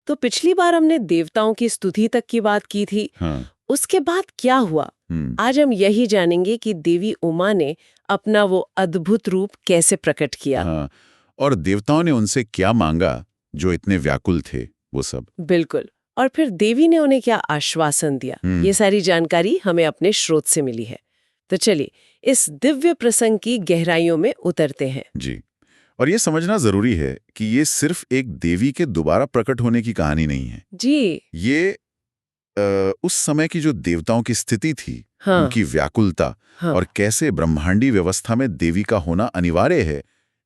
तो पिछली बार हमने देवताओं की स्तुति तक की बात की थी। हाँ। उसके बाद क्या हुआ? आज हम यही जानेंगे कि देवी उमा ने अपना वो अद्भुत रूप कैसे प्रकट किया। हाँ। और देवताओं ने उनसे क्या मांगा जो इतने व्याकुल थे, वो सब। बिल्कुल। और फिर देवी ने उन्हें क्या आश्वासन दिया, ये सारी जानकारी हमें अपने स्रोत से मिली है। तो चलिए इस दिव्य प्रसंग की गहराइयों में उतरते हैं। जी। और ये समझना जरूरी है कि ये सिर्फ एक देवी के दोबारा प्रकट होने की कहानी नहीं है जी। ये उस समय की जो देवताओं की स्थिति थी, हाँ। उनकी व्याकुलता, हाँ। और कैसे ब्रह्मांडी व्यवस्था में देवी का होना अनिवार्य है,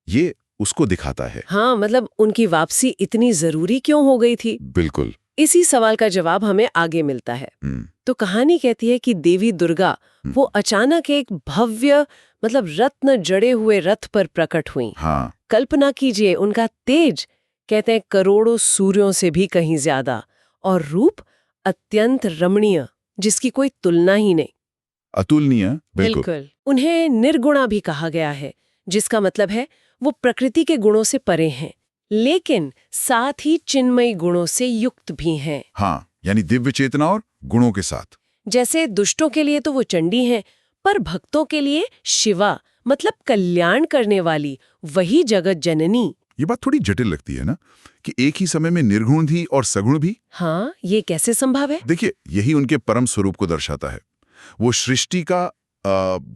ये उसको दिखाता है। हाँ, मतलब उनकी वापसी इतनी जरूरी क्यों हो गई थी? बिल्कुल। इसी सवाल का जवाब हमें आगे मिलता है। तो कहानी कहती है कि देवी दुर्गा वो अचानक एक भव्य मतलब रत्न जड़े हुए रथ पर प्रकट हुई। हाँ। कल्पना कीजिए उनका तेज कहते हैं करोड़ों सूर्यों से भी कहीं ज्यादा, और रूप अत्यंत रमणीय जिसकी कोई तुलना ही नहीं। अतुलनीय। बिल्कुल। उन्हें निर्गुणा भी कहा गया है, जिसका मतलब है वो प्रकृति के गुणों से परे हैं, लेकिन साथ ही चिन्मयी गुणों से युक्त भी हैं। हाँ, यानी दिव्य चेतना और गुणों के साथ। जैसे दुष्टों के लिए तो वो चंडी हैं, पर भक्तों के लिए शिवा मतलब कल्याण करने वाली वही जगत जननी। ये बात थोड़ी जटिल लगती है ना, कि एक ही समय में निर्गुण भी और सगुण भी। हाँ, ये कैसे संभव है? देखिए, यही उनके परम स्वरूप को दर्शाता है। वो सृष्टि का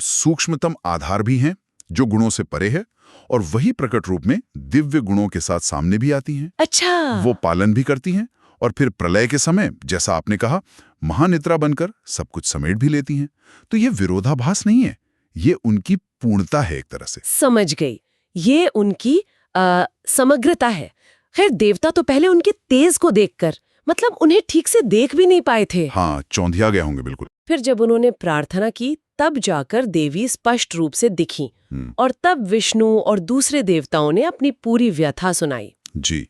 सूक्ष्मतम आधार भी हैं, जो गुणों से परे है, और वही प्रकट रूप में दिव्य गुणों के साथ सामने भी आती हैं। अच्छा। वो पालन भी करती हैं, और फिर प्रलय के समय, जैसा आपने कहा, महानिद्रा बनकर सब कुछ समेट भी लेती हैं। तो ये विरोधाभास नहीं है, ये उनकी पूर्णता है एक तरह से। समझ गई, ये उनकी समग्रता है। खैर, देवता तो पहले उनके तेज को देखकर मतलब उन्हें ठीक से देख भी नहीं पाए थे। हाँ, चौंधिया गए होंगे बिल्कुल। फिर जब उन्होंने प्रार्थना की, तब जाकर देवी स्पष्ट रूप से दिखी, और तब विष्णु और दूसरे देवताओं ने अपनी पूरी व्यथा सुनाई। जी।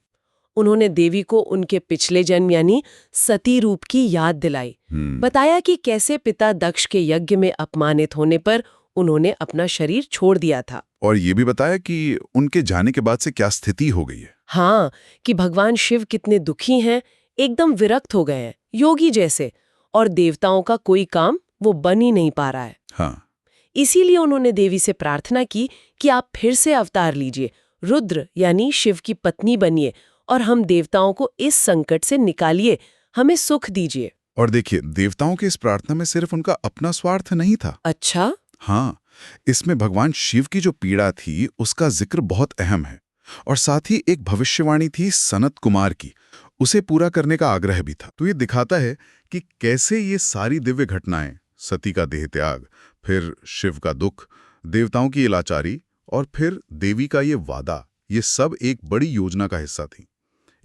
उन्होंने देवी को उनके पिछले जन्म यानी सती रूप की याद दिलाई। बताया कि कैसे पिता दक्ष के यज्ञ में अपमानित होने पर उन्होंने अपना शरीर छोड़ दिया था। और ये भी बताया कि उनके जाने के बाद से क्या स्थिति हो गई है। हाँ, कि भगवान शिव कितने दुखी हैं, एकदम विरक्त हो गए हैं, योगी जैसे, और देवताओं का कोई काम वो बन ही नहीं पा रहा है। हाँ। इसीलिए उन्होंने देवी से प्रार्थना की कि आप फिर से अवतार लीजिए, रुद्र यानी शिव की पत्नी बनिए, और हम देवताओं को इस संकट से निकालिए, हमें सुख दीजिए। और देखिए, देवताओं की इस प्रार्थना में सिर्फ उनका अपना स्वार्थ नहीं था। अच्छा। हाँ, इसमें भगवान शिव की जो पीड़ा थी उसका जिक्र बहुत अहम है, और साथ ही एक भविष्यवाणी थी सनत कुमार की, उसे पूरा करने का आग्रह भी था। तो ये दिखाता है कि कैसे ये सारी दिव्य घटनाएं, सती का देह त्याग, फिर शिव का दुख, देवताओं की लाचारी, और फिर देवी का ये वादा, ये सब एक बड़ी योजना का हिस्सा थी,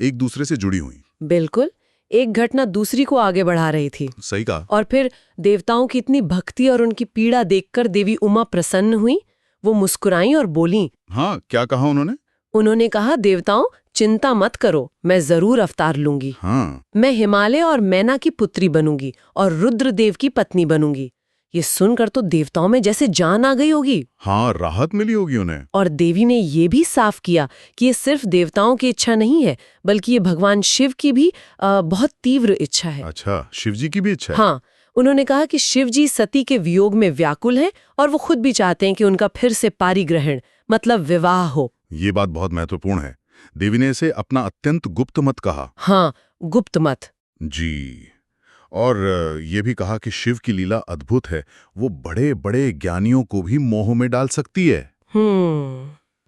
एक दूसरे से जुड़ी हुई। बिल्कुल, एक घटना दूसरी को आगे बढ़ा रही थी। सही कहा। और फिर देवताओं की इतनी भक्ति और उनकी पीड़ा देखकर देवी उमा प्रसन्न हुई। वो मुस्कुराई और बोली। हाँ, क्या कहा उन्होंने? उन्होंने कहा, देवताओं चिंता मत करो, मैं जरूर अवतार लूंगी। हाँ। मैं हिमालय और मैना की पुत्री बनूंगी और रुद्रदेव की पत्नी बनूंगी। ये सुनकर तो देवताओं में जैसे जान आ गई होगी। हाँ, राहत मिली होगी उन्हें। और देवी ने ये भी साफ किया कि ये सिर्फ देवताओं की इच्छा नहीं है, बल्कि ये भगवान शिव की भी बहुत तीव्र इच्छा है। अच्छा, शिव जी की भी इच्छा है? हाँ, उन्होंने कहा कि शिव जी सती के वियोग में व्याकुल हैं, और वो खुद भी चाहते हैं कि उनका फिर से पारिग्रहण मतलब विवाह हो। ये बात बहुत महत्वपूर्ण है। देवी ने इसे अपना अत्यंत गुप्त मत कहा। हाँ, गुप्त मत। जी। और ये भी कहा कि शिव की लीला अद्भुत है, वो बड़े बड़े ज्ञानियों को भी मोह में डाल सकती है।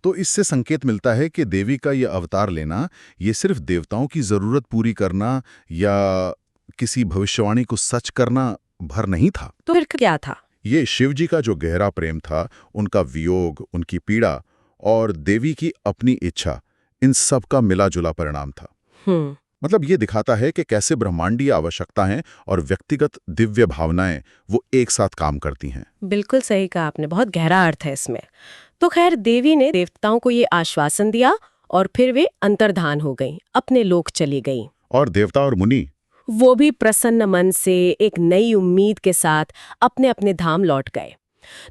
तो इससे संकेत मिलता है कि देवी का यह अवतार लेना, ये सिर्फ देवताओं की जरूरत पूरी करना या किसी भविष्यवाणी को सच करना भर नहीं था। तो फिर क्या था? ये शिव जी का जो गहरा प्रेम था, उनका वियोग, उनकी पीड़ा और देवी की अपनी इच्छा, इन सब का मिला जुला परिणाम था। मतलब ये दिखाता है कि कैसे ब्रह्मांडीय आवश्यकताएं और व्यक्तिगत दिव्य भावनाएं वो एक साथ काम करती हैं। बिल्कुल सही कहा आपने, बहुत गहरा अर्थ है इसमें। तो खैर, देवी ने देवताओं को ये आश्वासन दिया, और फिर वे अंतर्धान हो गईं, अपने लोक चली गईं। और देवता और मुनि वो भी प्रसन्न मन से एक नई उम्मीद के साथ अपने अपने धाम लौट गए।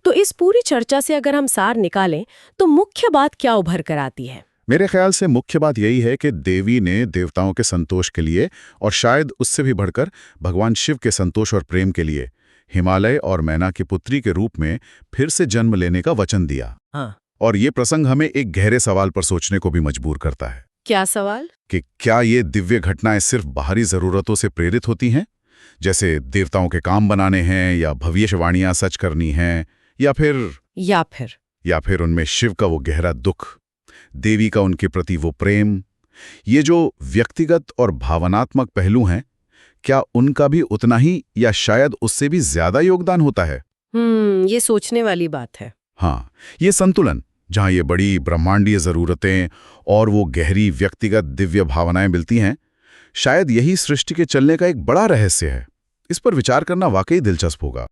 तो इस पूरी चर्चा से अगर हम सार निकालें तो मुख्य बात क्या उभर कर आती है? मेरे ख्याल से मुख्य बात यही है कि देवी ने देवताओं के संतोष के लिए और शायद उससे भी बढ़कर भगवान शिव के संतोष और प्रेम के लिए हिमालय और मैना की पुत्री के रूप में फिर से जन्म लेने का वचन दिया। हाँ। और ये प्रसंग हमें एक गहरे सवाल पर सोचने को भी मजबूर करता है क्या सवाल? कि क्या ये दिव्य घटनाएं सिर्फ बाहरी जरूरतों से प्रेरित होती हैं, जैसे देवताओं के काम बनाने हैं या भविष्यवाणियां सच करनी हैं, या फिर उनमें शिव का वो गहरा दुख, देवी का उनके प्रति वो प्रेम, ये जो व्यक्तिगत और भावनात्मक पहलू हैं, क्या उनका भी उतना ही या शायद उससे भी ज्यादा योगदान होता है? ये सोचने वाली बात है। हाँ, ये संतुलन, जहां ये बड़ी ब्रह्मांडीय जरूरतें और वो गहरी व्यक्तिगत दिव्य भावनाएं मिलती हैं, शायद यही सृष्टि के चलने का एक बड़ा रहस्य है। इस पर विचार करना वाकई दिलचस्प होगा।